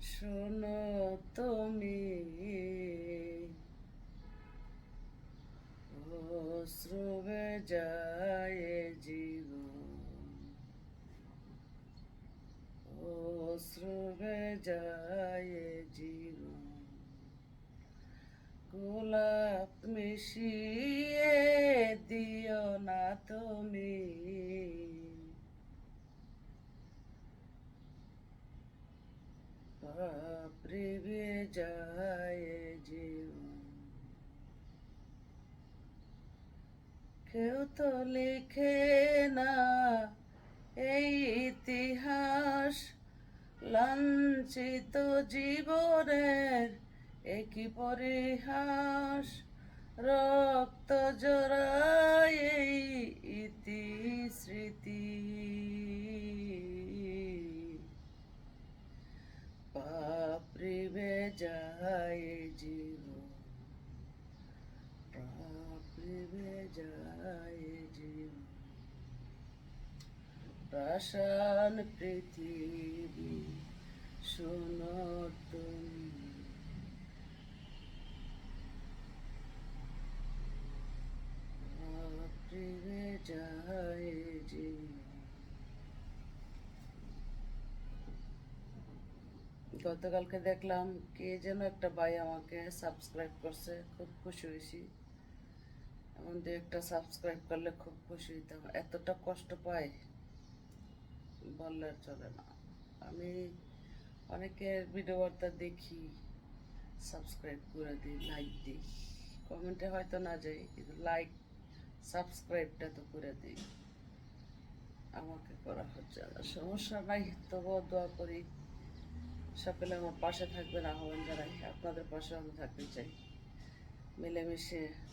শোনো তুমি অশ্রু যায় জীবন, অশ্রু যায় জীবন, গোলাপ মিশিয়ে দিও না তুমি, বাপরে যায় জীবন। কেউ তো লিখে না এই ইতিহাস, লাঞ্ছিত জীবনের একই পরিহাস, রক্ত জড়ায় এই ইতি স্মৃতি, বাপরে যায় জীবন, বাপরে যায় জীবন। পাষাণ পৃথিবী শোনো তুমি, বাপরে যায় জীবন। গতকালকে দেখলাম কে যেন একটা ভাই আমাকে সাবস্ক্রাইব করছে, খুব খুশি হয়েছি। এমন দু একটা সাবস্ক্রাইব করলে খুব খুশি হইতাম। এতটা কষ্ট পাই বললে আর চলে না। আমি অনেকের ভিডিও বার্তা দেখি, সাবস্ক্রাইব করে দিই, লাইক দিই, কমেন্টে হয়তো না যাই, কিন্তু লাইক সাবস্ক্রাইবটা তো করে দিই। আমাকে করা হচ্ছে না, সমস্যা নাই, তবুও দোয়া করি সকলে আমার পাশে থাকবেন, আহ্বান জানাই। আপনাদের পাশে আমি থাকতে চাই, মিলেমিশে